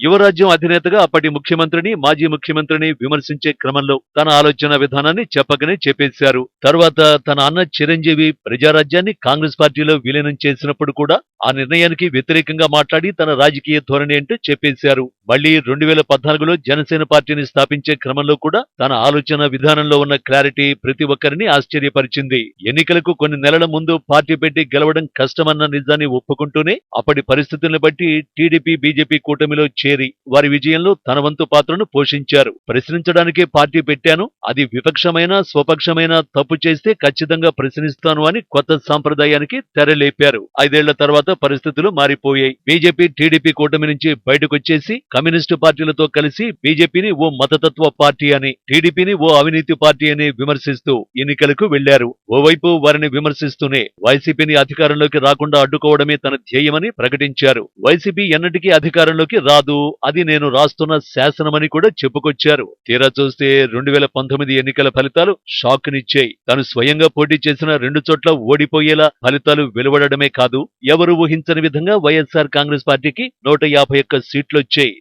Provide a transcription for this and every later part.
యువరాజ్యం అధినేతగా అప్పటి ముఖ్యమంత్రిని, మాజీ ముఖ్యమంత్రిని విమర్శించే క్రమంలో తన ఆలోచన విధానాన్ని చెప్పకనే చెప్పేశారు. తర్వాత తన అన్న చిరంజీవి ప్రజారాజ్యాన్ని కాంగ్రెస్ పార్టీలో విలీనం చేసినప్పుడు కూడా ఆ నిర్ణయానికి వ్యతిరేకంగా మాట్లాడి తన రాజకీయ ధోరణి అంటూ చెప్పేశారు. మళ్లీ 2014లో జనసేన పార్టీని స్థాపించే క్రమంలో కూడా తన ఆలోచన విధానంలో ఉన్న క్లారిటీ ప్రతి ఒక్కరిని ఆశ్చర్యపరిచింది. ఎన్నికలకు కొన్ని నెలల ముందు పార్టీ పెట్టి గెలవడం కష్టమన్న నిజాన్ని ఒప్పుకుంటూనే అప్పటి పరిస్థితులను బట్టి టీడీపీ, బీజేపీ కూటమిలో చేరి వారి విజయంలో తన వంతు పాత్రను పోషించారు. ప్రశ్నించడానికే పార్టీ పెట్టాను, అది విపక్షమైన స్వపక్షమైన తప్పు చేస్తే ఖచ్చితంగా ప్రశ్నిస్తాను అని కొత్త సాంప్రదాయానికి తెరలేపారు. 5 ఏళ్ల తర్వాత పరిస్థితులు మారిపోయాయి. బీజేపీ, టీడీపీ కూటమి నుంచి బయటకొచ్చేసి కమ్యూనిస్టు పార్టీలతో కలిసి బీజేపీని ఓ మతతత్వ పార్టీ అని, టీడీపీని ఓ అవినీతి పార్టీ అని విమర్శిస్తూ ఎన్నికలకు వెళ్లారు. ఓవైపు వారిని విమర్శిస్తూనే వైసీపీని అధికారంలోకి రాకుండా అడ్డుకోవడమే తన ధ్యేయమని ప్రకటించారు. వైసీపీ ఎన్నటికీ అధికారంలోకి రాదు, అది నేను రాస్తున్న శాసనమని కూడా చెప్పుకొచ్చారు. తీరా చూస్తే 2019 ఎన్నికల ఫలితాలు షాక్ నిచ్చాయి. తాను స్వయంగా పోటీ చేసిన 2 చోట్ల ఓడిపోయేలా ఫలితాలు వెలువడమే కాదు, ఎవరు ఊహించని విధంగా వైఎస్ఆర్ కాంగ్రెస్ పార్టీకి 151 సీట్లొచ్చాయి.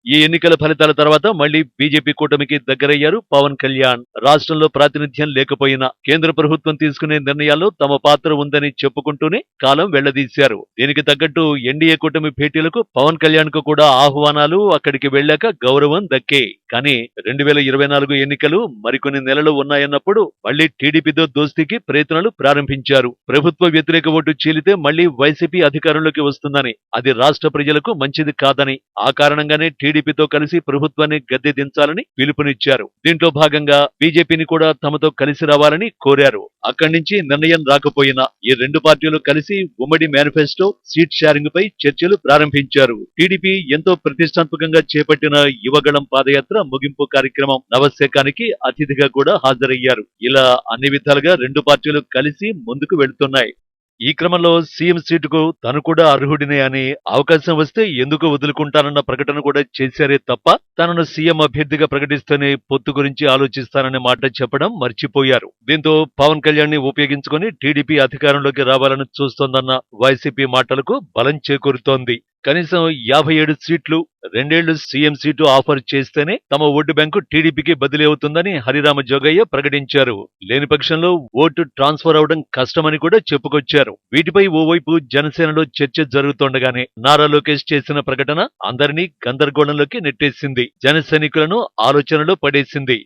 ఈ ఎన్నికల ఫలితాల తర్వాత మళ్లీ బీజేపీ కూటమికి దగ్గరయ్యారు పవన్ కళ్యాణ్. రాష్ట్రంలో ప్రాతినిధ్యం లేకపోయినా కేంద్ర ప్రభుత్వం తీసుకునే నిర్ణయాల్లో తమ పాత్ర ఉందని చెప్పుకుంటూనే కాలం వెళ్లదీశారు. దీనికి తగ్గట్టు ఎన్డీఏ కూటమి భేటీలకు పవన్ కళ్యాణ్ కు కూడా ఆహ్వానాలు, అక్కడికి వెళ్లాక గౌరవం దక్కే. కానీ 2024 ఎన్నికలు మరికొన్ని నెలలు ఉన్నాయన్నప్పుడు మళ్లీ టీడీపీతో దోస్తీకి ప్రయత్నాలు ప్రారంభించారు. ప్రభుత్వ వ్యతిరేక ఓటు చీలితే మళ్లీ వైసీపీ అధికారంలోకి వస్తుందని, అది రాష్ట్ర ప్రజలకు మంచిది కాదని, ఆ కారణంగానే టీడీపీతో కలిసి ప్రభుత్వాన్ని గద్దె దించాలని పిలుపునిచ్చారు. దీంట్లో భాగంగా బీజేపీని కూడా తమతో కలిసి రావాలని కోరారు. అక్కడి నుంచి నిర్ణయం రాకపోయినా ఈ 2 పార్టీలు కలిసి ఉమ్మడి మేనిఫెస్టో, సీట్ షేరింగ్ పై చర్చలు ప్రారంభించారు. టీడీపీ ఎంతో ప్రతిష్టాత్మకంగా చేపట్టిన యువగళం పాదయాత్ర ముగింపు కార్యక్రమం నవశకానికి అతిథిగా కూడా హాజరయ్యారు. ఇలా అన్ని విధాలుగా 2 పార్టీలు కలిసి ముందుకు వెళుతున్నాయి. ఈ క్రమంలో సీఎం సీటుకు తను కూడా అర్హుడినే అని, అవకాశం వస్తే ఎందుకు వదులుకుంటానన్న ప్రకటన కూడా చేశారే తప్ప తనను సీఎం అభ్యర్థిగా ప్రకటిస్తేనే పొత్తు గురించి ఆలోచిస్తాననే మాట చెప్పడం మర్చిపోయారు. దీంతో పవన్ కళ్యాణ్ ని ఉపయోగించుకుని టీడీపీ అధికారంలోకి రావాలని చూస్తోందన్న వైసీపీ మాటలకు బలం చేకూరుతోంది. కనీసం 57 సీట్లు, 2 ఏళ్లు సీఎం సీటు ఆఫర్ చేస్తేనే తమ ఓటు బ్యాంకు టీడీపీకి బదిలీ అవుతుందని హరిరామ జోగయ్య ప్రకటించారు. లేని పక్షంలో ఓటు ట్రాన్స్ఫర్ అవడం కష్టమని కూడా చెప్పుకొచ్చారు. వీటిపై ఓవైపు జనసేనలో చర్చ జరుగుతుండగానే నారా లోకేష్ చేసిన ప్రకటన అందరినీ గందరగోళంలోకి నెట్టేసింది. జన సైనికులను ఆలోచనలో పడేసింది.